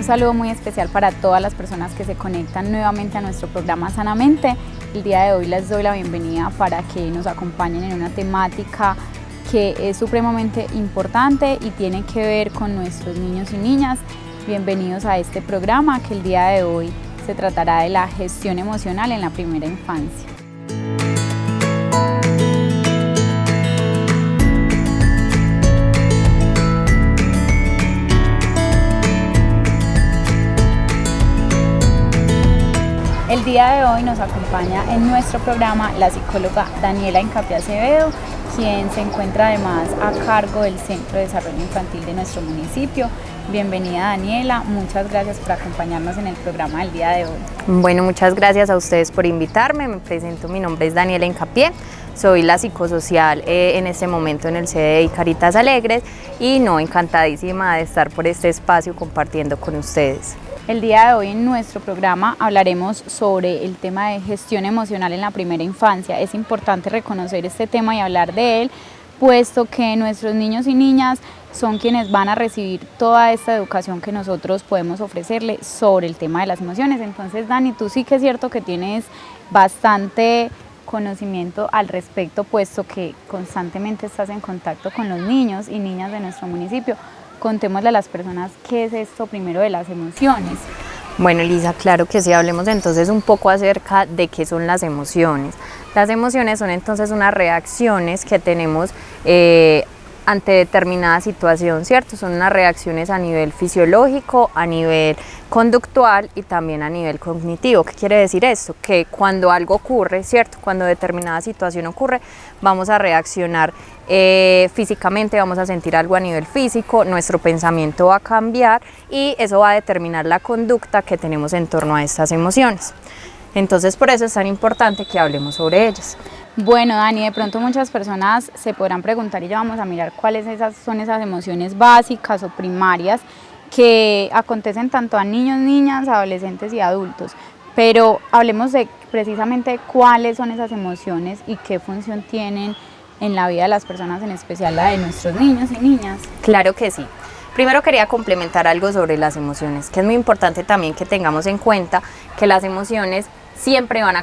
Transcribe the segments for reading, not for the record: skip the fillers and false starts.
saludo muy especial para todas las personas que se conectan nuevamente a nuestro programa Sanamente. El día de hoy les doy la bienvenida para que nos acompañen en una temática que es supremamente importante y tiene que ver con nuestros niños y niñas. Bienvenidos a este programa que el día de hoy se tratará de la gestión emocional en la primera infancia. El día de hoy nos acompaña en nuestro programa la psicóloga Daniela Hincapié Acevedo, quien se encuentra además a cargo del Centro de Desarrollo Infantil de nuestro municipio. Bienvenida Daniela, muchas gracias por acompañarnos en el programa del día de hoy. Bueno, muchas gracias a ustedes por invitarme. Me presento, mi nombre es Daniela Hincapié, soy la psicosocial en este momento en el CDI Caritas Alegres y encantadísima de estar por este espacio compartiendo con ustedes. El día de hoy en nuestro programa hablaremos sobre el tema de gestión emocional en la primera infancia. Es importante reconocer este tema y hablar de él, puesto que nuestros niños y niñas son quienes van a recibir toda esta educación que nosotros podemos ofrecerle sobre el tema de las emociones. Entonces, Dani, tú sí que es cierto que tienes bastante conocimiento al respecto, puesto que constantemente estás en contacto con los niños y niñas de nuestro municipio. Contémosle a las personas qué es esto primero de las emociones. Bueno, Elisa, claro que sí, hablemos entonces un poco acerca de qué son las emociones. Las emociones son entonces unas reacciones que tenemos ante determinada situación, ¿cierto? Son unas reacciones a nivel fisiológico, a nivel conductual y también a nivel cognitivo. ¿Qué quiere decir esto? Que cuando algo ocurre, ¿cierto? Cuando determinada situación ocurre, vamos a reaccionar físicamente, vamos a sentir algo a nivel físico, nuestro pensamiento va a cambiar y eso va a determinar la conducta que tenemos en torno a estas emociones. Entonces, por eso es tan importante que hablemos sobre ellas. Bueno, Dani, de pronto muchas personas se podrán preguntar y ya vamos a mirar cuáles son esas emociones básicas o primarias que acontecen tanto a niños, niñas, adolescentes y adultos. Pero hablemos de precisamente cuáles son esas emociones y qué función tienen en la vida de las personas, en especial la de nuestros niños y niñas. Claro que sí. Primero quería complementar algo sobre las emociones, que es muy importante también que tengamos en cuenta que las emociones siempre van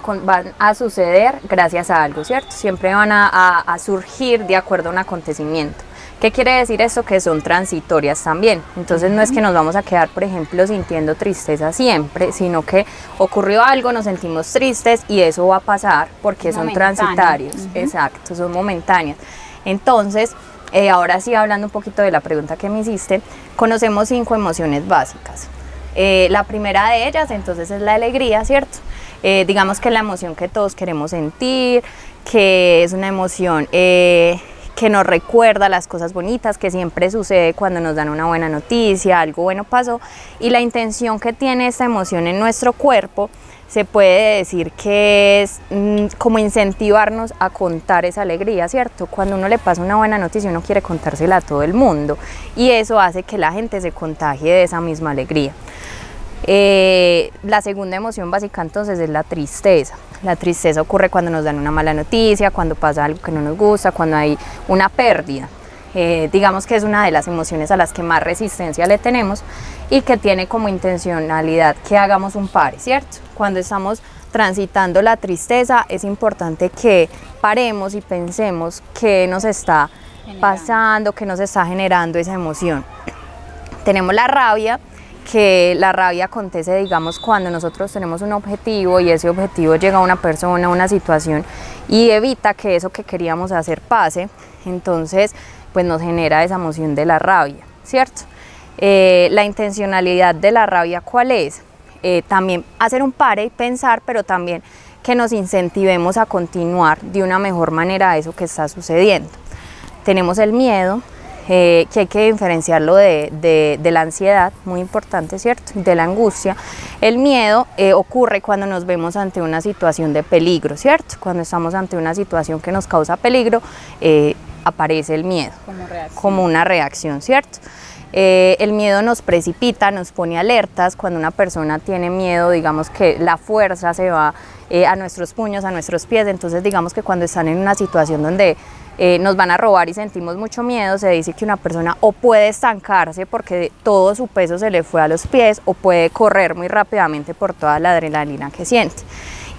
a suceder gracias a algo, ¿cierto? Siempre van a surgir de acuerdo a un acontecimiento. ¿Qué quiere decir esto? Que son transitorias también. Entonces no es que nos vamos a quedar, por ejemplo, sintiendo tristeza siempre, sino que ocurrió algo, nos sentimos tristes y eso va a pasar porque son transitarios. Exacto, son momentáneas. Entonces, ahora sí, hablando un poquito de la pregunta que me hiciste, conocemos 5 emociones básicas. La primera de ellas, entonces, es la alegría, ¿cierto? Digamos que es la emoción que todos queremos sentir, que es una emoción que nos recuerda las cosas bonitas, que siempre sucede cuando nos dan una buena noticia, algo bueno pasó, y la intención que tiene esta emoción en nuestro cuerpo se puede decir que es como incentivarnos a contar esa alegría, ¿cierto? Cuando uno le pasa una buena noticia, uno quiere contársela a todo el mundo y eso hace que la gente se contagie de esa misma alegría. La segunda emoción básica entonces es la tristeza. La tristeza ocurre cuando nos dan una mala noticia, cuando pasa algo que no nos gusta, cuando hay una pérdida. Digamos que es una de las emociones a las que más resistencia le tenemos y que tiene como intencionalidad que hagamos un pare, ¿cierto? Cuando estamos transitando la tristeza es importante que paremos y pensemos qué nos está pasando, qué nos está generando esa emoción. Tenemos la rabia, que la rabia acontece, digamos, cuando nosotros tenemos un objetivo y ese objetivo llega a una persona, a una situación y evita que eso que queríamos hacer pase, entonces pues nos genera esa emoción de la rabia, ¿cierto? La intencionalidad de la rabia, ¿cuál es? También hacer un pare y pensar, pero también que nos incentivemos a continuar de una mejor manera eso que está sucediendo. Tenemos el miedo, que hay que diferenciarlo de la ansiedad, muy importante, ¿cierto? De la angustia. El miedo ocurre cuando nos vemos ante una situación de peligro, ¿cierto? Cuando estamos ante una situación que nos causa peligro, aparece el miedo como una reacción, ¿cierto? El miedo nos precipita, nos pone alertas. Cuando una persona tiene miedo, digamos que la fuerza se va a nuestros puños, a nuestros pies. Entonces digamos que cuando están en una situación donde nos van a robar y sentimos mucho miedo, se dice que una persona o puede estancarse porque todo su peso se le fue a los pies, o puede correr muy rápidamente por toda la adrenalina que siente.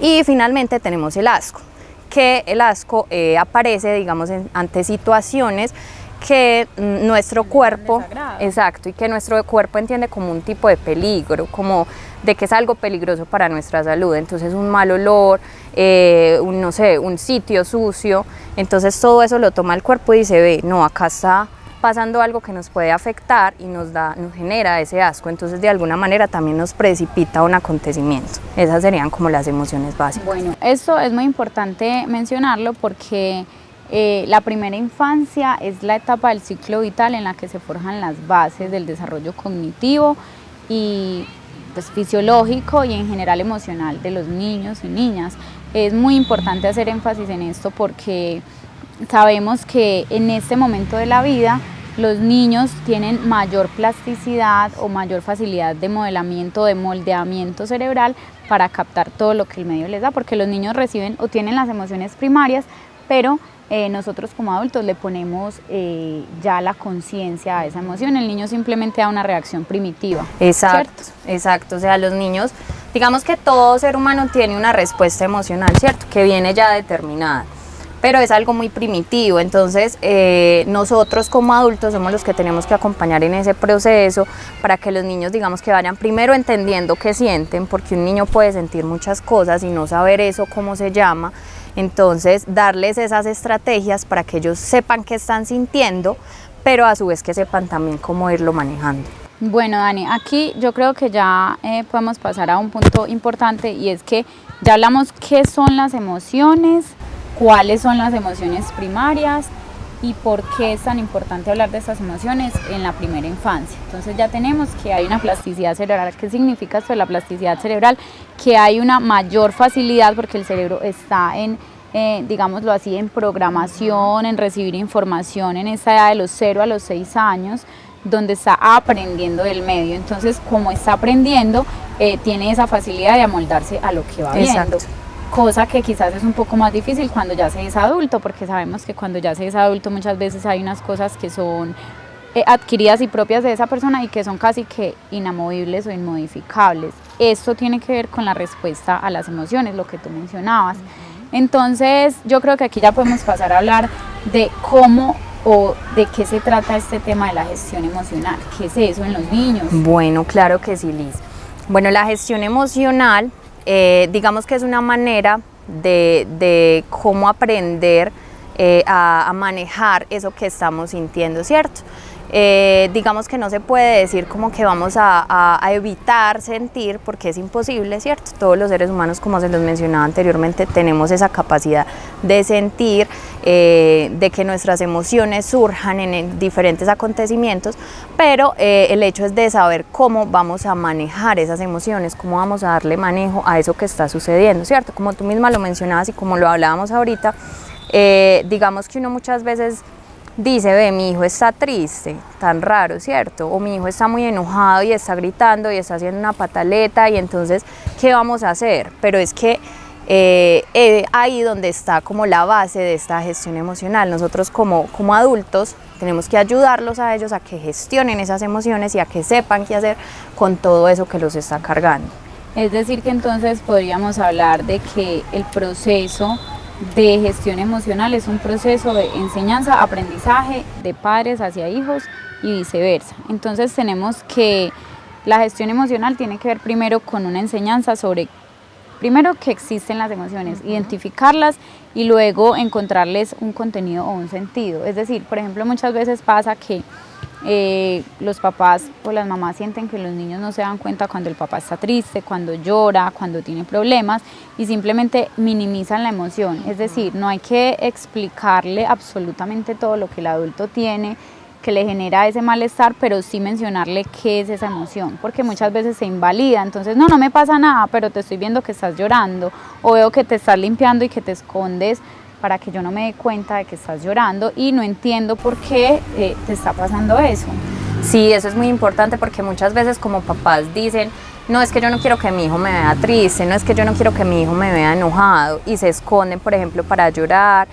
Y finalmente tenemos el asco, que el asco aparece, digamos, ante situaciones que nuestro cuerpo, exacto, y que nuestro cuerpo entiende como un tipo de peligro, como de que es algo peligroso para nuestra salud. Entonces un mal olor, no sé, un sitio sucio, entonces todo eso lo toma el cuerpo y dice, ve, no, acá está pasando algo que nos puede afectar y nos genera ese asco. Entonces de alguna manera también nos precipita un acontecimiento. Esas serían como las emociones básicas. Bueno, esto es muy importante mencionarlo porque la primera infancia es la etapa del ciclo vital en la que se forjan las bases del desarrollo cognitivo y pues, fisiológico y en general emocional de los niños y niñas. Es muy importante hacer énfasis en esto porque sabemos que en este momento de la vida los niños tienen mayor plasticidad o mayor facilidad de modelamiento, de moldeamiento cerebral para captar todo lo que el medio les da, porque los niños reciben o tienen las emociones primarias, pero nosotros como adultos le ponemos ya la conciencia a esa emoción. El niño simplemente da una reacción primitiva. Exacto, ¿cierto? exacto. O sea, los niños, digamos que todo ser humano tiene una respuesta emocional, ¿cierto? Que viene ya determinada, pero es algo muy primitivo. Entonces nosotros como adultos somos los que tenemos que acompañar en ese proceso para que los niños, digamos, que vayan primero entendiendo qué sienten, porque un niño puede sentir muchas cosas y no saber eso cómo se llama. Entonces darles esas estrategias para que ellos sepan qué están sintiendo, pero a su vez que sepan también cómo irlo manejando. Bueno, Dani, aquí yo creo que ya podemos pasar a un punto importante, y es que ya hablamos qué son las emociones, cuáles son las emociones primarias y por qué es tan importante hablar de estas emociones en la primera infancia. Entonces ya tenemos que hay una plasticidad cerebral. ¿Qué significa esto de la plasticidad cerebral? Que hay una mayor facilidad porque el cerebro está en, digámoslo así, en programación, en recibir información en esa edad de los 0 a los 6 años, donde está aprendiendo del medio. Entonces, como está aprendiendo, tiene esa facilidad de amoldarse a lo que va viendo. Exacto. Cosa que quizás es un poco más difícil cuando ya se es adulto, porque sabemos que cuando ya se es adulto muchas veces hay unas cosas que son adquiridas y propias de esa persona y que son casi que inamovibles o inmodificables. Esto tiene que ver con la respuesta a las emociones, lo que tú mencionabas. Entonces yo creo que aquí ya podemos pasar a hablar de cómo o de qué se trata este tema de la gestión emocional. ¿Qué es eso en los niños? Bueno, claro que sí, Liz. Bueno, la gestión emocional, digamos que es una manera de cómo aprender a manejar eso que estamos sintiendo, ¿cierto? Digamos que no se puede decir como que vamos a evitar sentir, porque es imposible, ¿cierto? Todos los seres humanos, como se los mencionaba anteriormente, tenemos esa capacidad de sentir, de que nuestras emociones surjan en diferentes acontecimientos, pero el hecho es de saber cómo vamos a manejar esas emociones, cómo vamos a darle manejo a eso que está sucediendo, ¿cierto? Como tú misma lo mencionabas y como lo hablábamos ahorita, digamos que uno muchas veces dice, ve, mi hijo está triste, tan raro, ¿cierto? O mi hijo está muy enojado y está gritando y está haciendo una pataleta, y entonces, ¿qué vamos a hacer? Pero es que ahí donde está como la base de esta gestión emocional. Nosotros como adultos tenemos que ayudarlos a ellos a que gestionen esas emociones y a que sepan qué hacer con todo eso que los está cargando. Es decir, que entonces podríamos hablar de que el proceso de gestión emocional es un proceso de enseñanza, aprendizaje de padres hacia hijos y viceversa. Entonces tenemos que la gestión emocional tiene que ver primero con una enseñanza sobre, primero, que existen las emociones, identificarlas y luego encontrarles un contenido o un sentido. Es decir, por ejemplo, muchas veces pasa que los papás o las mamás sienten que los niños no se dan cuenta cuando el papá está triste, cuando llora, cuando tiene problemas, y simplemente minimizan la emoción. Es decir, no hay que explicarle absolutamente todo lo que el adulto tiene que le genera ese malestar, pero sí mencionarle qué es esa emoción, porque muchas veces se invalida. Entonces, no me pasa nada, pero te estoy viendo que estás llorando, o veo que te estás limpiando y que te escondes para que yo no me dé cuenta de que estás llorando y no entiendo por qué te está pasando eso. Sí, eso es muy importante, porque muchas veces como papás dicen, no es que yo no quiero que mi hijo me vea triste, no es que yo no quiero que mi hijo me vea enojado, y se esconden, por ejemplo, para llorar.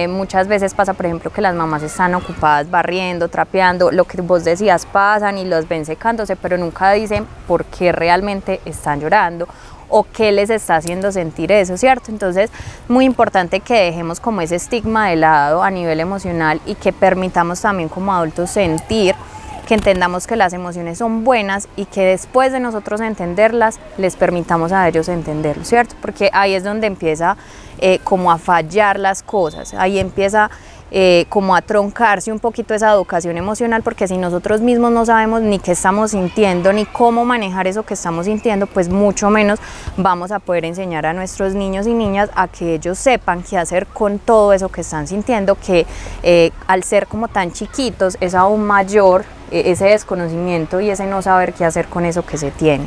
Muchas veces pasa, por ejemplo, que las mamás están ocupadas barriendo, trapeando, lo que vos decías, pasan y los ven secándose, pero nunca dicen por qué realmente están llorando o qué les está haciendo sentir eso, ¿cierto? Entonces, muy importante que dejemos como ese estigma de lado a nivel emocional y que permitamos también como adultos sentir, que entendamos que las emociones son buenas y que después de nosotros entenderlas, les permitamos a ellos entenderlo, ¿cierto? Porque ahí es donde empieza como a fallar las cosas, ahí empieza como a troncarse un poquito esa educación emocional, porque si nosotros mismos no sabemos ni qué estamos sintiendo, ni cómo manejar eso que estamos sintiendo, pues mucho menos vamos a poder enseñar a nuestros niños y niñas a que ellos sepan qué hacer con todo eso que están sintiendo, que al ser como tan chiquitos es aún mayor ese desconocimiento y ese no saber qué hacer con eso que se tiene.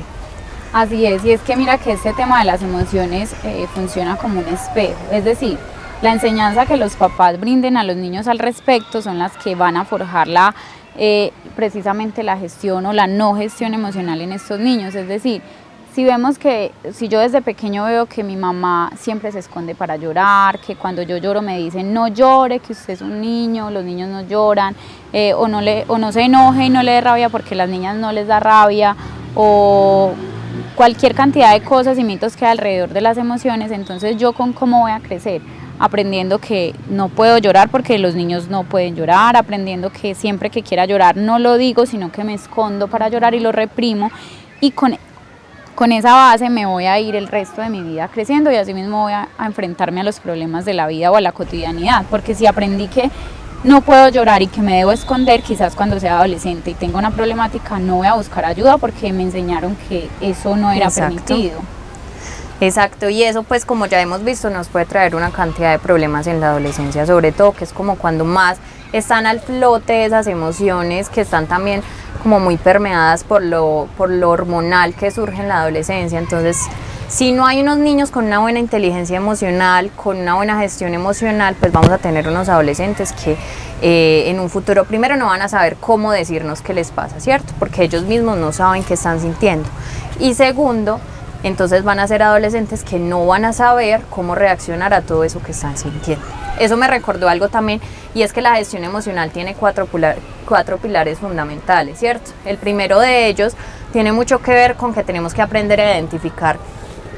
Así es, y es que mira que este tema de las emociones funciona como un espejo, es decir, la enseñanza que los papás brinden a los niños al respecto son las que van a forjar precisamente la gestión o la no gestión emocional en estos niños. Es decir, si yo desde pequeño veo que mi mamá siempre se esconde para llorar, que cuando yo lloro me dicen no llore, que usted es un niño, los niños no lloran, o no se enoje y no le dé rabia porque a las niñas no les da rabia, o cualquier cantidad de cosas y mitos que hay alrededor de las emociones, entonces yo con cómo voy a crecer, aprendiendo que no puedo llorar porque los niños no pueden llorar, aprendiendo que siempre que quiera llorar no lo digo, sino que me escondo para llorar y lo reprimo, y con esa base me voy a ir el resto de mi vida creciendo y así mismo voy a enfrentarme a los problemas de la vida o a la cotidianidad, porque si aprendí que no puedo llorar y que me debo esconder, quizás cuando sea adolescente y tenga una problemática no voy a buscar ayuda porque me enseñaron que eso no era permitido. Exacto, y eso pues como ya hemos visto nos puede traer una cantidad de problemas en la adolescencia, sobre todo que es como cuando más están al flote esas emociones que están también como muy permeadas por lo hormonal que surge en la adolescencia. Entonces, si no hay unos niños con una buena inteligencia emocional, con una buena gestión emocional, pues vamos a tener unos adolescentes que en un futuro primero no van a saber cómo decirnos qué les pasa, ¿cierto? Porque ellos mismos no saben qué están sintiendo. Y segundo, entonces van a ser adolescentes que no van a saber cómo reaccionar a todo eso que están sintiendo. Eso me recordó algo también, y es que la gestión emocional tiene cuatro pilares fundamentales, ¿cierto? El primero de ellos tiene mucho que ver con que tenemos que aprender a identificar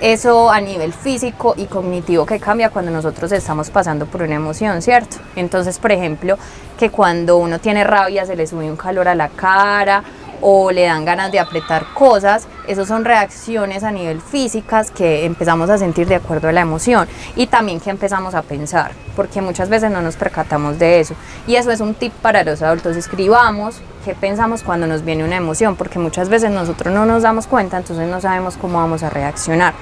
eso a nivel físico y cognitivo que cambia cuando nosotros estamos pasando por una emoción, ¿cierto? Entonces, por ejemplo, que cuando uno tiene rabia se le sube un calor a la cara, o le dan ganas de apretar cosas, esas son reacciones a nivel físicas que empezamos a sentir de acuerdo a la emoción, y también que empezamos a pensar, porque muchas veces no nos percatamos de eso, y eso es un tip para los adultos: escribamos qué pensamos cuando nos viene una emoción, porque muchas veces nosotros no nos damos cuenta, entonces no sabemos cómo vamos a reaccionar.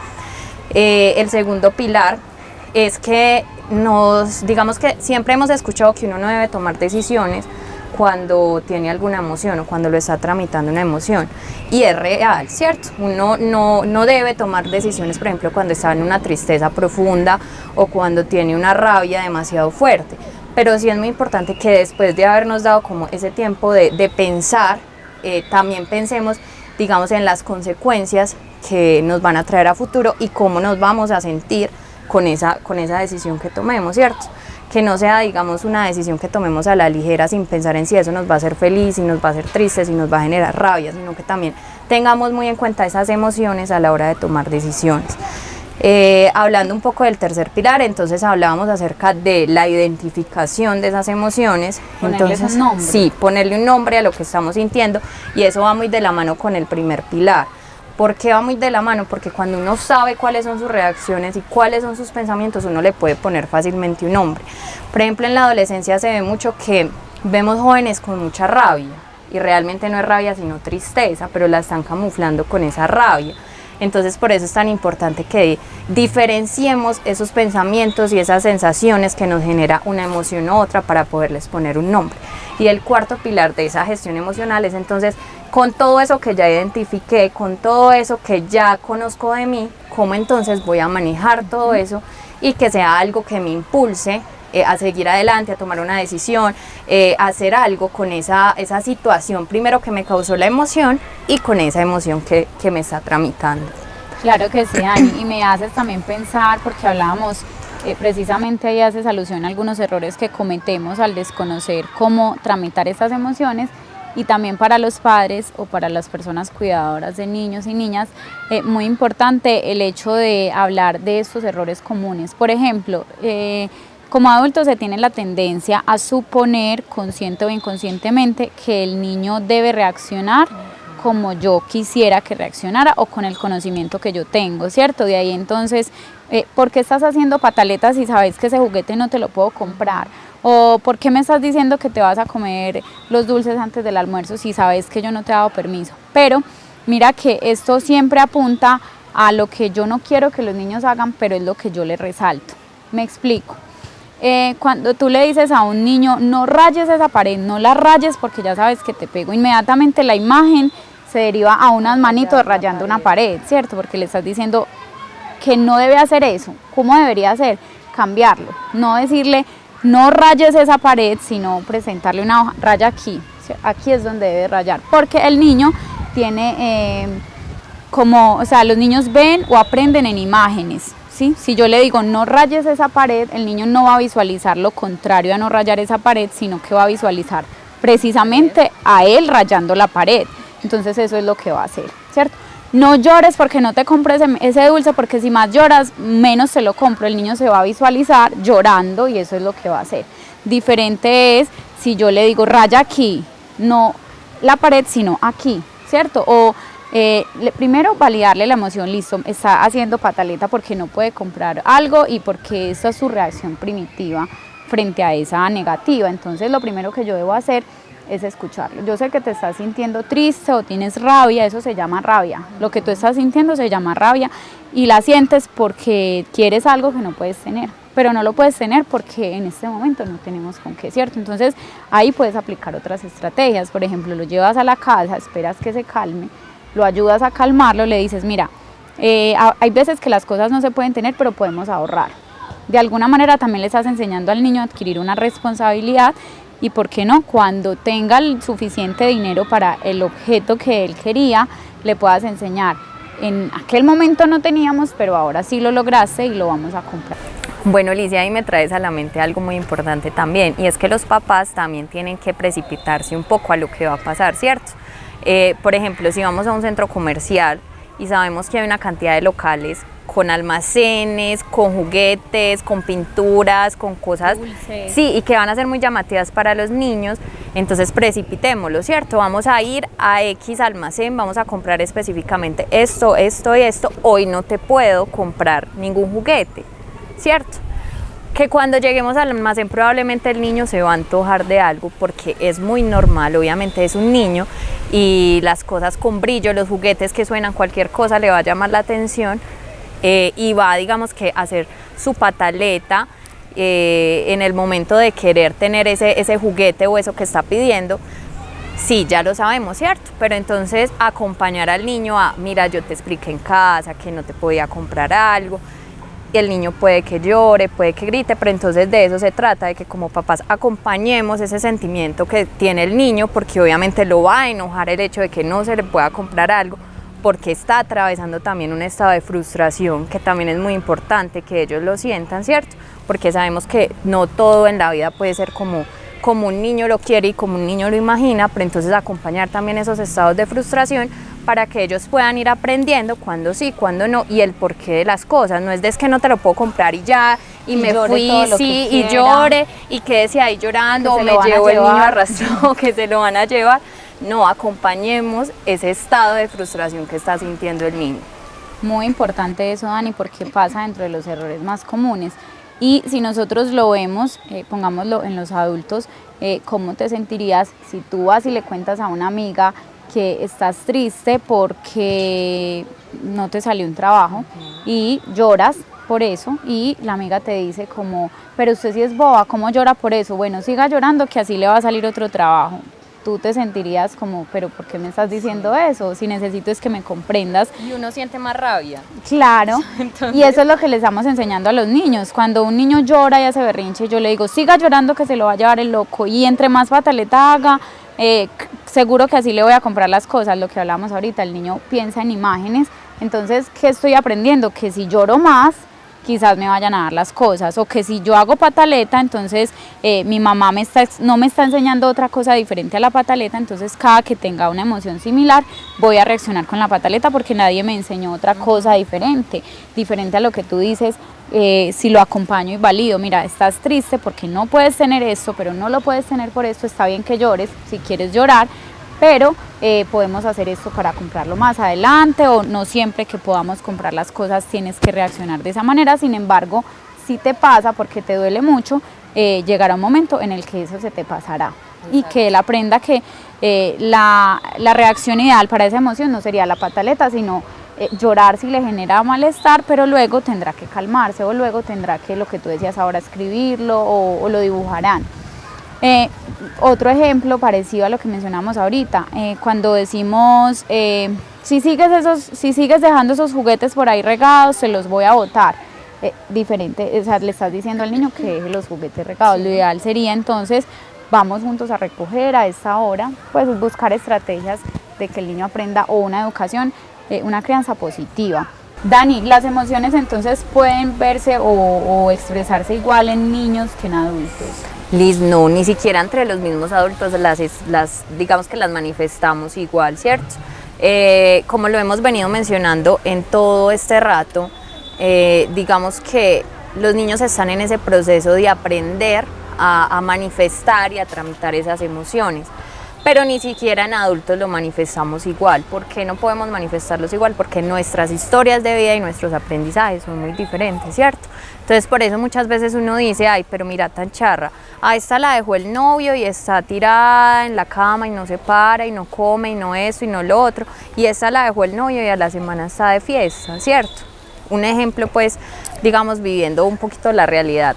El segundo pilar es que digamos que siempre hemos escuchado que uno no debe tomar decisiones cuando tiene alguna emoción o cuando lo está tramitando una emoción, y es real, ¿cierto? Uno no debe tomar decisiones, por ejemplo, cuando está en una tristeza profunda o cuando tiene una rabia demasiado fuerte, pero sí es muy importante que después de habernos dado como ese tiempo de pensar, también pensemos, digamos, en las consecuencias que nos van a traer a futuro y cómo nos vamos a sentir con esa decisión que tomemos, ¿cierto? Que no sea, digamos, una decisión que tomemos a la ligera sin pensar en si eso nos va a hacer feliz, si nos va a hacer triste, si nos va a generar rabia, sino que también tengamos muy en cuenta esas emociones a la hora de tomar decisiones. Hablando un poco del tercer pilar, entonces hablábamos acerca de la identificación de esas emociones. Ponerles entonces, un nombre. Sí, ponerle un nombre a lo que estamos sintiendo, y eso va muy de la mano con el primer pilar. ¿Por qué va muy de la mano? Porque cuando uno sabe cuáles son sus reacciones y cuáles son sus pensamientos, uno le puede poner fácilmente un nombre. Por ejemplo, en la adolescencia se ve mucho que vemos jóvenes con mucha rabia, y realmente no es rabia sino tristeza, pero la están camuflando con esa rabia. Entonces, por eso es tan importante que diferenciemos esos pensamientos y esas sensaciones que nos genera una emoción u otra para poderles poner un nombre. Y el cuarto pilar de esa gestión emocional es entonces, con todo eso que ya identifiqué, con todo eso que ya conozco de mí, cómo entonces voy a manejar todo eso y que sea algo que me impulse a seguir adelante, a tomar una decisión, a hacer algo con esa situación primero que me causó la emoción y con esa emoción que me está tramitando. Claro que sí, Dani, y me haces también pensar, porque hablábamos, precisamente ahí haces alusión a algunos errores que cometemos al desconocer cómo tramitar estas emociones, y también para los padres o para las personas cuidadoras de niños y niñas, muy importante el hecho de hablar de estos errores comunes. Por ejemplo, como adultos se tiene la tendencia a suponer, consciente o inconscientemente, que el niño debe reaccionar como yo quisiera que reaccionara o con el conocimiento que yo tengo, ¿cierto? De ahí entonces, ¿por qué estás haciendo pataletas si sabes que ese juguete no te lo puedo comprar? ¿O por qué me estás diciendo que te vas a comer los dulces antes del almuerzo si sabes que yo no te he dado permiso? Pero mira que esto siempre apunta a lo que yo no quiero que los niños hagan, pero es lo que yo les resalto. Me explico. Cuando tú le dices a un niño, no rayes esa pared, no la rayes porque ya sabes que te pego, inmediatamente la imagen se deriva a unas manitos rayando una pared, ¿cierto? Porque le estás diciendo que no debe hacer eso. ¿Cómo debería hacer? Cambiarlo. No decirle, no rayes esa pared, sino presentarle una hoja, raya aquí. Aquí es donde debe rayar. Porque el niño tiene o sea, los niños ven o aprenden en imágenes. ¿Sí? Si yo le digo no rayes esa pared, el niño no va a visualizar lo contrario a no rayar esa pared, sino que va a visualizar precisamente a él rayando la pared. Entonces eso es lo que va a hacer, ¿cierto? No llores porque no te compres ese dulce, porque si más lloras, menos te lo compro. El niño se va a visualizar llorando y eso es lo que va a hacer. Diferente es si yo le digo raya aquí, no la pared, sino aquí, ¿cierto? O primero validarle la emoción, listo, está haciendo pataleta porque no puede comprar algo y porque esa es su reacción primitiva frente a esa negativa. Entonces lo primero que yo debo hacer es escucharlo. Yo sé que te estás sintiendo triste o tienes rabia, eso se llama rabia. Lo que tú estás sintiendo se llama rabia y la sientes porque quieres algo que no puedes tener, pero no lo puedes tener porque en este momento no tenemos con qué, ¿cierto? Entonces ahí puedes aplicar otras estrategias. Por ejemplo, lo llevas a la casa, esperas que se calme, lo ayudas a calmarlo, le dices, mira, hay veces que las cosas no se pueden tener, pero podemos ahorrar. De alguna manera también le estás enseñando al niño a adquirir una responsabilidad y, ¿por qué no? Cuando tenga el suficiente dinero para el objeto que él quería, le puedas enseñar. En aquel momento no teníamos, pero ahora sí lo lograste y lo vamos a comprar. Bueno, Licia, ahí me traes a la mente algo muy importante también, y es que los papás también tienen que precipitarse un poco a lo que va a pasar, ¿cierto? Por ejemplo, si vamos a un centro comercial y sabemos que hay una cantidad de locales con almacenes, con juguetes, con pinturas, con cosas, dulces, sí, y que van a ser muy llamativas para los niños, entonces precipitémoslo, ¿cierto? Vamos a ir a X almacén, vamos a comprar específicamente esto, esto y esto. Hoy no te puedo comprar ningún juguete, ¿cierto? Que cuando lleguemos al almacén probablemente el niño se va a antojar de algo porque es muy normal, obviamente es un niño y las cosas con brillo, los juguetes que suenan, cualquier cosa le va a llamar la atención y va, digamos, que a hacer su pataleta en el momento de querer tener ese juguete o eso que está pidiendo. Sí, ya lo sabemos, ¿cierto? Pero entonces acompañar al niño a, mira, yo te expliqué en casa que no te podía comprar algo. Y el niño puede que llore, puede que grite, pero entonces de eso se trata, de que como papás acompañemos ese sentimiento que tiene el niño, porque obviamente lo va a enojar el hecho de que no se le pueda comprar algo, porque está atravesando también un estado de frustración, que también es muy importante que ellos lo sientan, ¿cierto? Porque sabemos que no todo en la vida puede ser como un niño lo quiere y como un niño lo imagina, pero entonces acompañar también esos estados de frustración para que ellos puedan ir aprendiendo cuándo sí, cuándo no, y el porqué de las cosas. No es de que no te lo puedo comprar y ya, y me fui, sí, y llore, y quédese ahí llorando, o me llevo el niño arrastrado, que se lo van a llevar. No, acompañemos ese estado de frustración que está sintiendo el niño. Muy importante eso, Dani, porque pasa dentro de los errores más comunes. Y si nosotros lo vemos, pongámoslo en los adultos, ¿cómo te sentirías si tú vas y le cuentas a una amiga que estás triste porque no te salió un trabajo y lloras por eso y la amiga te dice como, pero usted sí es boba, ¿cómo llora por eso? Bueno, siga llorando que así le va a salir otro trabajo. tú te sentirías como, pero ¿por qué me estás diciendo eso? Si necesito es que me comprendas. Y uno siente más rabia. Claro, y eso es lo que le estamos enseñando a los niños. Cuando un niño llora y hace berrinche, yo le digo, siga llorando que se lo va a llevar el loco, y entre más pataleta haga, seguro que así le voy a comprar las cosas, lo que hablamos ahorita, el niño piensa en imágenes. Entonces, ¿qué estoy aprendiendo? Que si lloro más, quizás me vayan a dar las cosas, o que si yo hago pataleta, entonces mi mamá no me está enseñando otra cosa diferente a la pataleta, entonces cada que tenga una emoción similar voy a reaccionar con la pataleta porque nadie me enseñó otra cosa diferente a lo que tú dices. Si lo acompaño y valido, mira, estás triste porque no puedes tener esto, pero no lo puedes tener por esto, está bien que llores si quieres llorar, pero podemos hacer esto para comprarlo más adelante, o no siempre que podamos comprar las cosas tienes que reaccionar de esa manera. Sin embargo, si te pasa porque te duele mucho, llegará un momento en el que eso se te pasará. Exacto. Y que él aprenda que la reacción ideal para esa emoción no sería la pataleta, sino llorar si le genera malestar, pero luego tendrá que calmarse, o luego tendrá que, lo que tú decías ahora, escribirlo o lo dibujarán. Otro ejemplo parecido a lo que mencionamos ahorita, cuando decimos, si sigues dejando esos juguetes por ahí regados, se los voy a botar. Diferente, o sea, le estás diciendo al niño que deje los juguetes regados. Sí. Lo ideal sería entonces, vamos juntos a recoger a esta hora, pues buscar estrategias de que el niño aprenda, o una educación, una crianza positiva. Dani, ¿las emociones entonces pueden verse o expresarse igual en niños que en adultos? Liz, no, ni siquiera entre los mismos adultos digamos que las manifestamos igual, ¿cierto? Como lo hemos venido mencionando en todo este rato, digamos que los niños están en ese proceso de aprender a manifestar y a tramitar esas emociones. Pero ni siquiera en adultos lo manifestamos igual. ¿Por qué no podemos manifestarlos igual? Porque nuestras historias de vida y nuestros aprendizajes son muy diferentes, ¿cierto? Entonces por eso muchas veces uno dice, ay, pero mira tan charra, a esta la dejó el novio y está tirada en la cama y no se para y no come y no esto y no lo otro, y esta la dejó el novio y a la semana está de fiesta, ¿cierto? Un ejemplo, pues, digamos, viviendo un poquito la realidad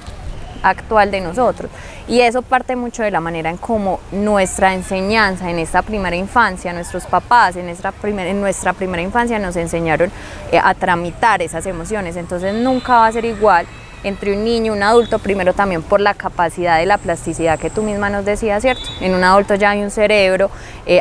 actual de nosotros, y eso parte mucho de la manera en cómo nuestra enseñanza en esta primera infancia, nuestros papás en nuestra primera infancia nos enseñaron a tramitar esas emociones. Entonces nunca va a ser igual entre un niño y un adulto, primero también por la capacidad de la plasticidad que tú misma nos decías, ¿cierto? En un adulto ya hay un cerebro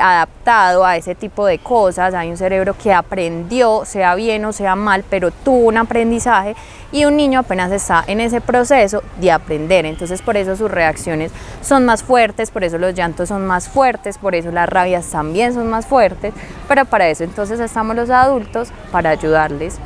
adaptado a ese tipo de cosas, hay un cerebro que aprendió, sea bien o sea mal, pero tuvo un aprendizaje, y un niño apenas está en ese proceso de aprender. Entonces por eso sus reacciones son más fuertes, por eso los llantos son más fuertes, por eso las rabias también son más fuertes, pero para eso entonces estamos los adultos, para ayudarles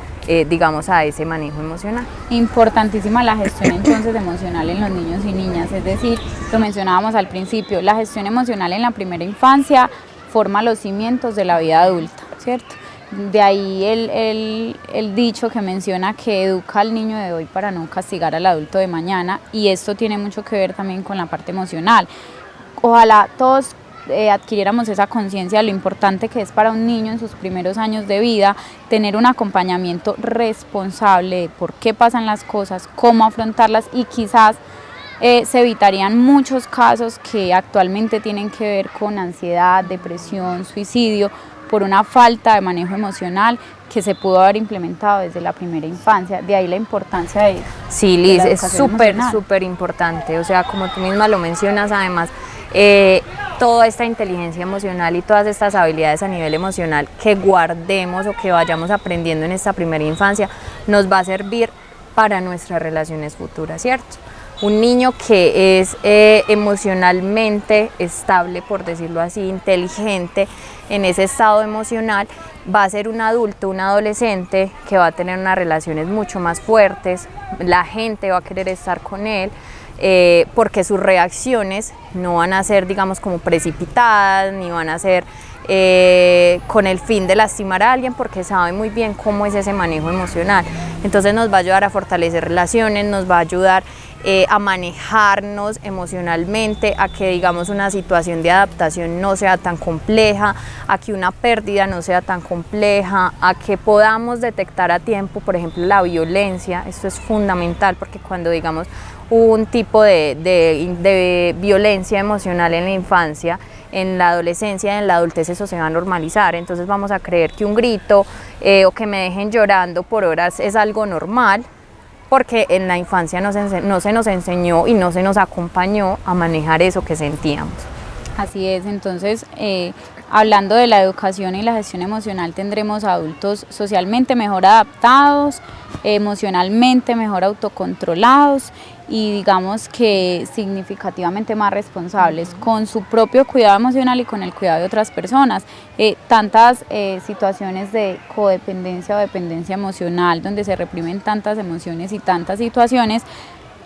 digamos, a ese manejo emocional. Importantísima la gestión entonces emocional en los niños y niñas, es decir, lo mencionábamos al principio, la gestión emocional en la primera infancia forma los cimientos de la vida adulta, ¿cierto? De ahí el dicho que menciona que educa al niño de hoy para no castigar al adulto de mañana, y esto tiene mucho que ver también con la parte emocional. Ojalá todos adquiriéramos esa conciencia de lo importante que es para un niño en sus primeros años de vida tener un acompañamiento responsable de por qué pasan las cosas, cómo afrontarlas, y quizás se evitarían muchos casos que actualmente tienen que ver con ansiedad, depresión, suicidio, por una falta de manejo emocional que se pudo haber implementado desde la primera infancia. De ahí la importancia de sí, Liz, de la educación es súper importante. O sea, como tú misma lo mencionas, además, toda esta inteligencia emocional y todas estas habilidades a nivel emocional que guardemos o que vayamos aprendiendo en esta primera infancia nos va a servir para nuestras relaciones futuras, ¿cierto? Un niño que es emocionalmente estable, por decirlo así, inteligente en ese estado emocional, va a ser un adulto, un adolescente que va a tener unas relaciones mucho más fuertes, la gente va a querer estar con él, porque sus reacciones no van a ser, digamos, como precipitadas, ni van a ser con el fin de lastimar a alguien, porque sabe muy bien cómo es ese manejo emocional. Entonces nos va a ayudar a fortalecer relaciones, nos va a ayudar a manejarnos emocionalmente, a que, digamos, una situación de adaptación no sea tan compleja, a que una pérdida no sea tan compleja, a que podamos detectar a tiempo, por ejemplo, la violencia. Esto es fundamental, porque cuando, digamos, un tipo de violencia emocional en la infancia, en la adolescencia, en la adultez eso se va a normalizar, entonces vamos a creer que un grito o que me dejen llorando por horas es algo normal, porque en la infancia no se nos enseñó y no se nos acompañó a manejar eso que sentíamos. Así es, entonces hablando de la educación y la gestión emocional, tendremos adultos socialmente mejor adaptados, emocionalmente mejor autocontrolados y digamos que significativamente más responsables con su propio cuidado emocional y con el cuidado de otras personas. Tantas situaciones de codependencia o dependencia emocional donde se reprimen tantas emociones y tantas situaciones,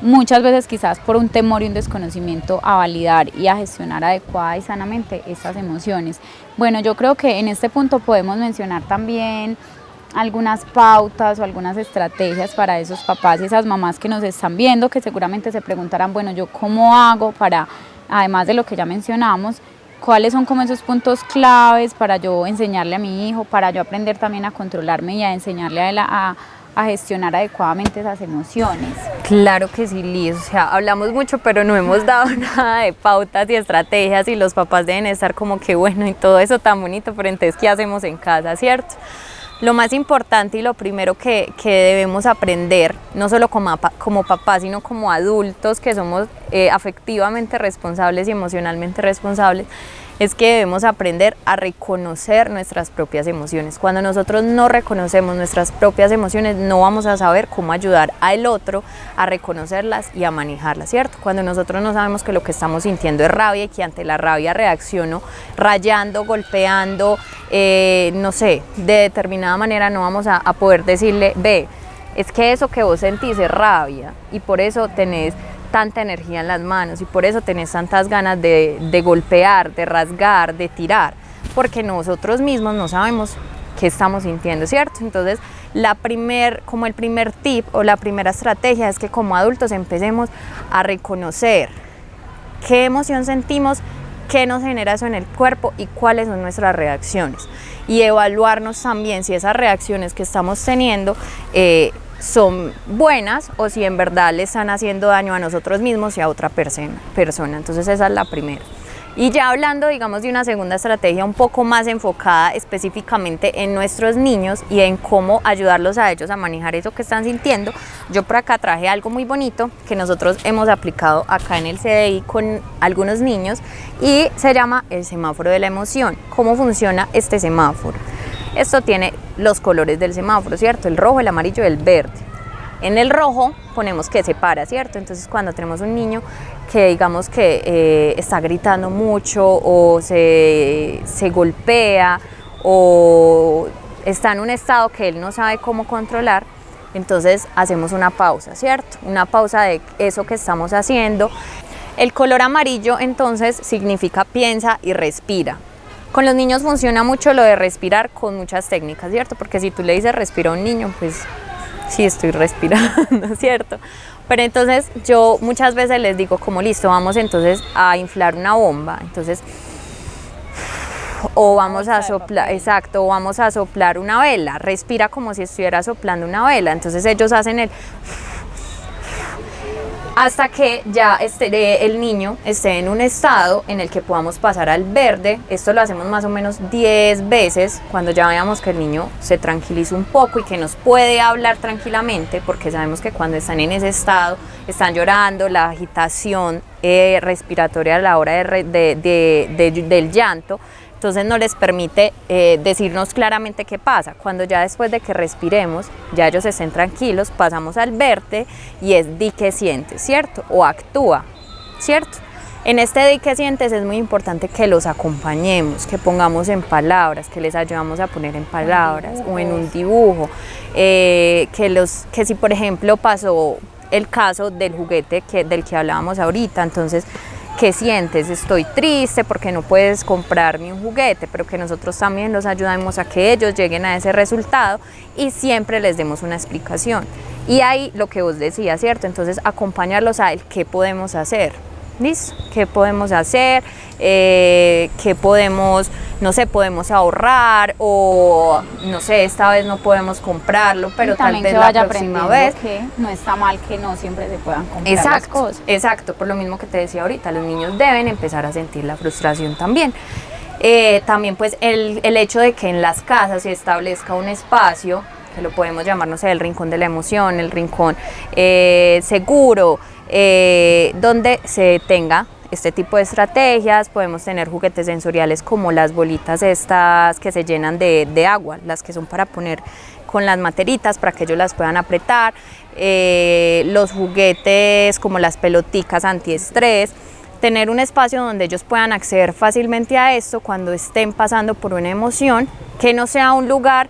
muchas veces quizás por un temor y un desconocimiento a validar y a gestionar adecuada y sanamente estas emociones. Bueno, yo creo que en este punto podemos mencionar también algunas pautas o algunas estrategias para esos papás y esas mamás que nos están viendo, que seguramente se preguntarán, bueno, ¿yo cómo hago para, además de lo que ya mencionamos, cuáles son como esos puntos claves para yo enseñarle a mi hijo, para yo aprender también a controlarme y a enseñarle a él a gestionar adecuadamente esas emociones? Claro que sí, Liz, o sea, hablamos mucho pero no hemos dado nada de pautas y estrategias y los papás deben estar como que bueno y todo eso tan bonito, pero entonces ¿qué hacemos en casa, cierto? Lo más importante y lo primero que debemos aprender, no solo como papás, sino como adultos que somos afectivamente responsables y emocionalmente responsables, es que debemos aprender a reconocer nuestras propias emociones. Cuando nosotros no reconocemos nuestras propias emociones, no vamos a saber cómo ayudar al otro a reconocerlas y a manejarlas, ¿cierto? Cuando nosotros no sabemos que lo que estamos sintiendo es rabia y que ante la rabia reacciono rayando, golpeando, no sé, de determinada manera no vamos a poder decirle, ve, es que eso que vos sentís es rabia y por eso tenés tanta energía en las manos y por eso tenés tantas ganas de golpear, de rasgar, de tirar, porque nosotros mismos no sabemos qué estamos sintiendo, ¿cierto? Entonces, como el primer tip o la primera estrategia es que como adultos empecemos a reconocer qué emoción sentimos, qué nos genera eso en el cuerpo y cuáles son nuestras reacciones. Y evaluarnos también si esas reacciones que estamos teniendo son buenas o si en verdad le están haciendo daño a nosotros mismos y a otra persona. Entonces esa es la primera. Y ya hablando, digamos, de una segunda estrategia un poco más enfocada específicamente en nuestros niños y en cómo ayudarlos a ellos a manejar eso que están sintiendo, yo por acá traje algo muy bonito que nosotros hemos aplicado acá en el CDI con algunos niños y se llama el semáforo de la emoción. ¿Cómo funciona este semáforo? Esto tiene los colores del semáforo, ¿cierto? El rojo, el amarillo y el verde. En el rojo ponemos que se para, ¿cierto? Entonces cuando tenemos un niño que digamos que está gritando mucho o se golpea o está en un estado que él no sabe cómo controlar, entonces hacemos una pausa, ¿cierto? Una pausa de eso que estamos haciendo. El color amarillo entonces significa piensa y respira. Con los niños funciona mucho lo de respirar con muchas técnicas, ¿cierto? Porque si tú le dices respira a un niño, pues sí estoy respirando, ¿cierto? Pero entonces yo muchas veces les digo como listo, vamos entonces a inflar una bomba, entonces o vamos a soplar, exacto, o vamos a soplar una vela, respira como si estuviera soplando una vela, entonces ellos hacen el hasta que ya el niño esté en un estado en el que podamos pasar al verde. Esto lo hacemos más o menos 10 veces cuando ya veamos que el niño se tranquiliza un poco y que nos puede hablar tranquilamente, porque sabemos que cuando están en ese estado, están llorando, la agitación respiratoria a la hora del llanto, entonces no les permite decirnos claramente qué pasa. Cuando ya después de que respiremos, ya ellos estén tranquilos, pasamos al verde y es di que sientes, ¿cierto? O actúa, ¿cierto? En este di que sientes es muy importante que los acompañemos, que pongamos en palabras, que les ayudamos a poner en palabras o en un dibujo, que si por ejemplo pasó el caso del juguete del que hablábamos ahorita, entonces ¿qué sientes? Estoy triste porque no puedes comprarme un juguete, pero que nosotros también los ayudamos a que ellos lleguen a ese resultado y siempre les demos una explicación. Y ahí lo que vos decías, ¿cierto? Entonces acompañarlos a el qué podemos hacer. ¿Listo? ¿Qué podemos hacer? ¿Qué podemos, no sé, podemos ahorrar? O no sé, esta vez no podemos comprarlo, pero tal vez la próxima vez. Que no está mal que no siempre se puedan comprar las cosas. Exacto, por lo mismo que te decía ahorita, los niños deben empezar a sentir la frustración también. También pues el hecho de que en las casas se establezca un espacio, que lo podemos llamar, no sé, el rincón de la emoción, el rincón seguro, donde se tenga este tipo de estrategias. Podemos tener juguetes sensoriales como las bolitas estas que se llenan de agua, las que son para poner con las materitas para que ellos las puedan apretar, los juguetes como las peloticas antiestrés, tener un espacio donde ellos puedan acceder fácilmente a esto cuando estén pasando por una emoción, que no sea un lugar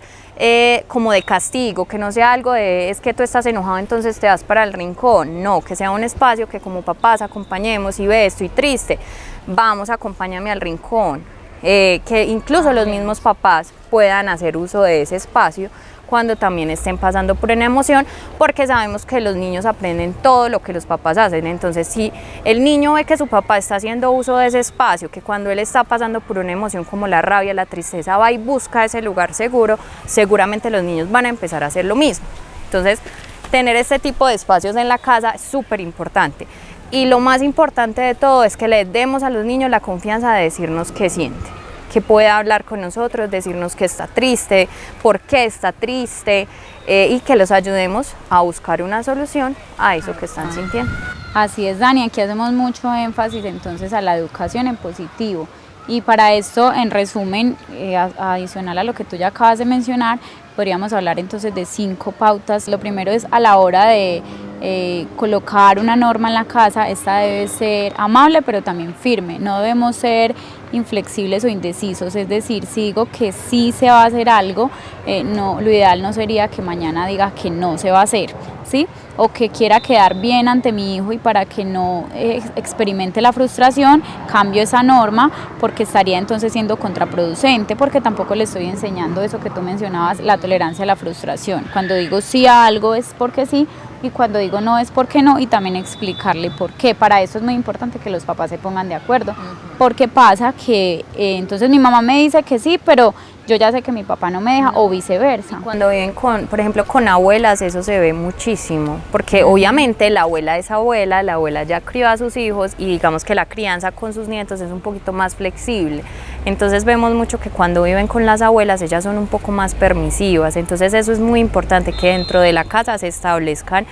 como de castigo, que no sea algo de es que tú estás enojado entonces te vas para el rincón, no, que sea un espacio que como papás acompañemos y ve, estoy triste, vamos, acompáñame al rincón, que incluso los mismos papás puedan hacer uso de ese espacio cuando también estén pasando por una emoción, porque sabemos que los niños aprenden todo lo que los papás hacen. Entonces, si el niño ve que su papá está haciendo uso de ese espacio, que cuando él está pasando por una emoción como la rabia, la tristeza, va y busca ese lugar seguro, seguramente los niños van a empezar a hacer lo mismo. Entonces, tener este tipo de espacios en la casa es súper importante. Y lo más importante de todo es que le demos a los niños la confianza de decirnos qué siente, que pueda hablar con nosotros, decirnos que está triste, por qué está triste, y que los ayudemos a buscar una solución a eso que están sintiendo. Así es, Dani, aquí hacemos mucho énfasis entonces a la educación en positivo. Y para esto, en resumen, adicional a lo que tú ya acabas de mencionar, podríamos hablar entonces de 5 pautas. Lo primero es a la hora de colocar una norma en la casa, esta debe ser amable pero también firme, no debemos ser inflexibles o indecisos, es decir, si digo que sí se va a hacer algo, no, lo ideal no sería que mañana diga que no se va a hacer, ¿sí? O que quiera quedar bien ante mi hijo y para que no experimente la frustración, cambio esa norma porque estaría entonces siendo contraproducente, porque tampoco le estoy enseñando eso que tú mencionabas, la tolerancia a la frustración. Cuando digo sí a algo es porque sí, y cuando digo no es porque no, y también explicarle por qué. Para eso es muy importante que los papás se pongan de acuerdo, porque pasa que entonces mi mamá me dice que sí, pero yo ya sé que mi papá no me deja, o viceversa. Y cuando viven con, por ejemplo, con abuelas, eso se ve muchísimo, porque obviamente la abuela es abuela, la abuela ya crió a sus hijos y digamos que la crianza con sus nietos es un poquito más flexible. Entonces vemos mucho que cuando viven con las abuelas, ellas son un poco más permisivas. Entonces eso es muy importante, que dentro de la casa se establezcan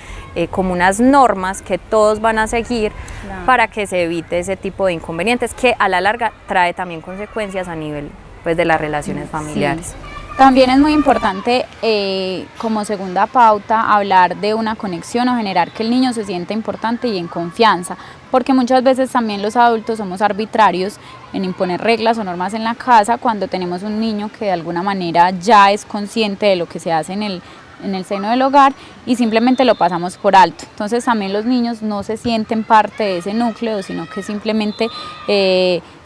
como unas normas que todos van a seguir, claro, para que se evite ese tipo de inconvenientes que a la larga trae también consecuencias a nivel pues de las relaciones familiares. Sí. También es muy importante, como segunda pauta, hablar de una conexión o generar que el niño se sienta importante y en confianza, porque muchas veces también los adultos somos arbitrarios en imponer reglas o normas en la casa cuando tenemos un niño que de alguna manera ya es consciente de lo que se hace en el seno del hogar y simplemente lo pasamos por alto. Entonces también los niños no se sienten parte de ese núcleo, sino que simplemente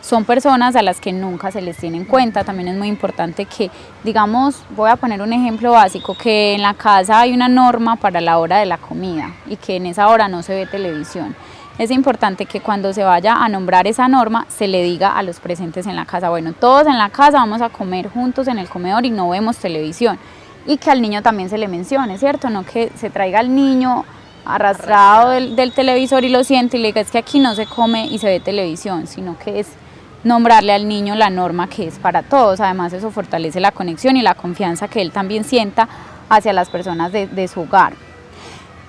son personas a las que nunca se les tiene en cuenta. También es muy importante que, digamos, voy a poner un ejemplo básico, que en la casa hay una norma para la hora de la comida y que en esa hora no se ve televisión. Es importante que cuando se vaya a nombrar esa norma se le diga a los presentes en la casa, bueno, todos en la casa vamos a comer juntos en el comedor y no vemos televisión. Y que al niño también se le mencione, ¿cierto? No que se traiga al niño arrastrado del televisor y lo siente y le diga es que aquí no se come y se ve televisión, sino que es nombrarle al niño la norma que es para todos. Además eso fortalece la conexión y la confianza que él también sienta hacia las personas de su hogar.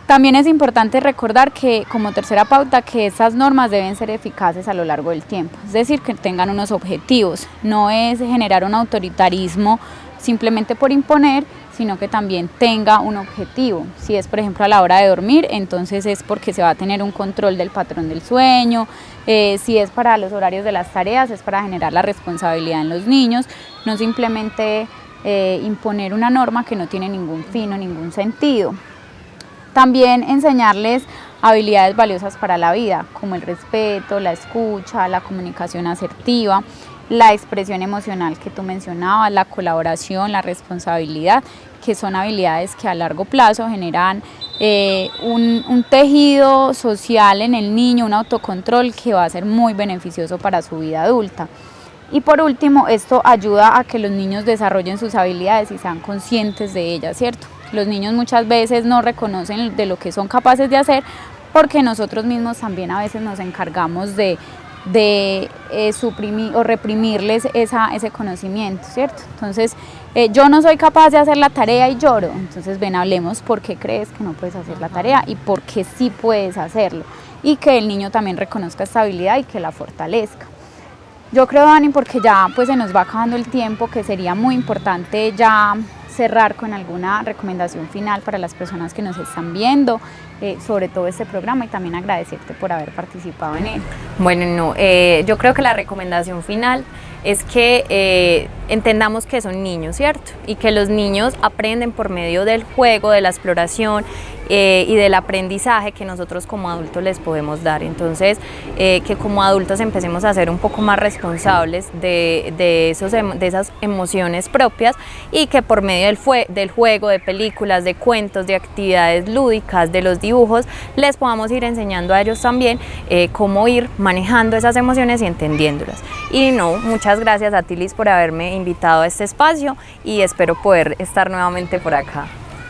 También es importante recordar que, como tercera pauta, que esas normas deben ser eficaces a lo largo del tiempo, es decir, que tengan unos objetivos, no es generar un autoritarismo simplemente por imponer, sino que también tenga un objetivo. Si es, por ejemplo, a la hora de dormir, entonces es porque se va a tener un control del patrón del sueño. Si es para los horarios de las tareas, es para generar la responsabilidad en los niños, no simplemente imponer una norma que no tiene ningún fin o ningún sentido. También enseñarles habilidades valiosas para la vida, como el respeto, la escucha, la comunicación asertiva, la expresión emocional que tú mencionabas, la colaboración, la responsabilidad, que son habilidades que a largo plazo generan un tejido social en el niño, un autocontrol que va a ser muy beneficioso para su vida adulta. Y por último, esto ayuda a que los niños desarrollen sus habilidades y sean conscientes de ellas, ¿cierto? Los niños muchas veces no reconocen de lo que son capaces de hacer porque nosotros mismos también a veces nos encargamos de suprimir o reprimirles ese conocimiento, ¿cierto? Entonces, yo no soy capaz de hacer la tarea y lloro. Entonces, ven, hablemos por qué crees que no puedes hacer la tarea y por qué sí puedes hacerlo. Y que el niño también reconozca esta habilidad y que la fortalezca. Yo creo, Dani, porque ya pues se nos va acabando el tiempo, que sería muy importante ya cerrar con alguna recomendación final para las personas que nos están viendo sobre todo este programa, y también agradecerte por haber participado en él. Bueno, no, yo creo que la recomendación final es que entendamos que son niños, ¿cierto? Y que los niños aprenden por medio del juego, de la exploración y del aprendizaje que nosotros como adultos les podemos dar. Entonces, que como adultos empecemos a ser un poco más responsables de esas emociones propias, y que por medio del juego, de películas, de cuentos, de actividades lúdicas, de los dibujos, les podamos ir enseñando a ellos también cómo ir manejando esas emociones y entendiéndolas. Y no, muchas gracias a ti, Liz, por haberme invitado a este espacio, y espero poder estar nuevamente por acá.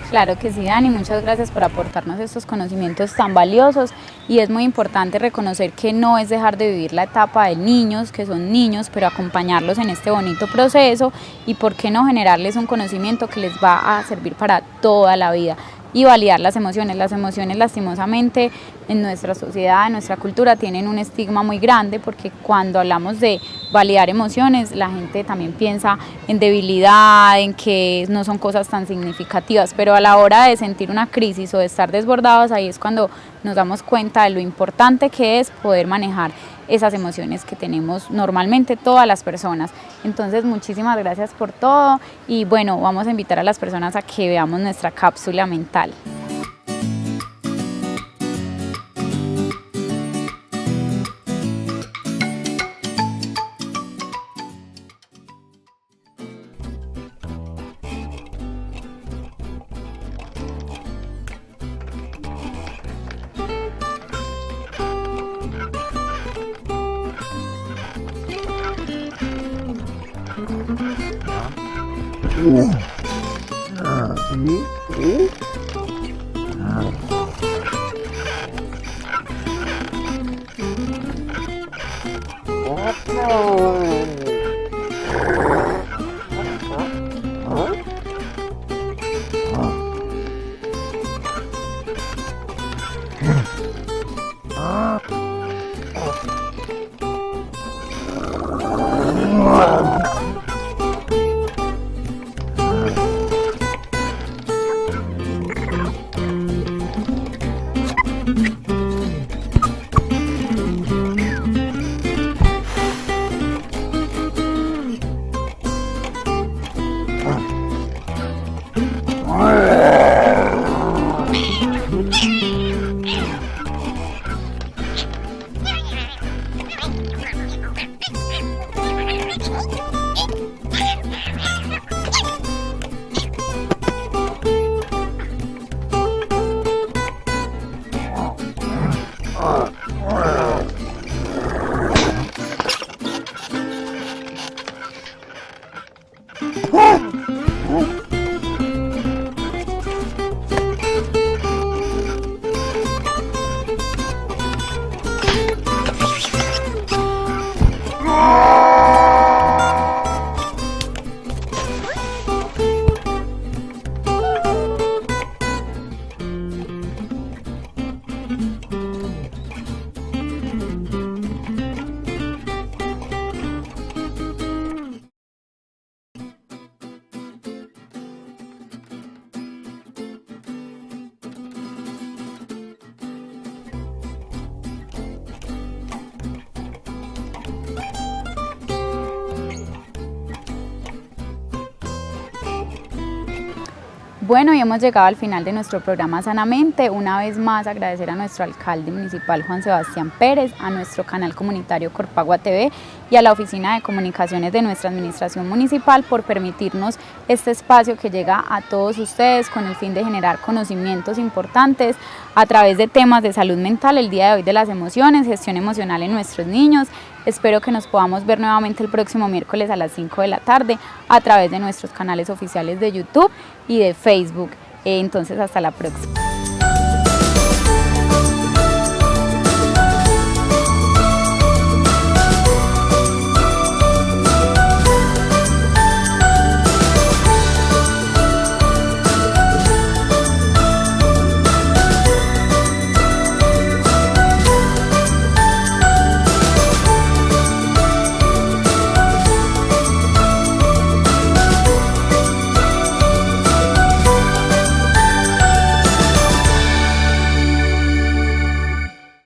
Claro que sí, Dani, muchas gracias por aportarnos estos conocimientos tan valiosos, y es muy importante reconocer que no es dejar de vivir la etapa de niños, que son niños, pero acompañarlos en este bonito proceso, y por qué no generarles un conocimiento que les va a servir para toda la vida. Y validar las emociones. Las emociones, lastimosamente, en nuestra sociedad, en nuestra cultura, tienen un estigma muy grande, porque cuando hablamos de validar emociones, la gente también piensa en debilidad, en que no son cosas tan significativas, pero a la hora de sentir una crisis o de estar desbordados, ahí es cuando nos damos cuenta de lo importante que es poder manejar esas emociones que tenemos normalmente todas las personas. Entonces, muchísimas gracias por todo, y bueno, vamos a invitar a las personas a que veamos nuestra cápsula mental. Bueno, y hemos llegado al final de nuestro programa Sanamente. Una vez más agradecer a nuestro alcalde municipal Juan Sebastián Pérez, a nuestro canal comunitario Corpagua TV y a la Oficina de Comunicaciones de nuestra Administración Municipal por permitirnos este espacio que llega a todos ustedes con el fin de generar conocimientos importantes a través de temas de salud mental, el día de hoy de las emociones, gestión emocional en nuestros niños. Espero que nos podamos ver nuevamente el próximo miércoles a las 5 de la tarde a través de nuestros canales oficiales de YouTube y de Facebook. Entonces, hasta la próxima.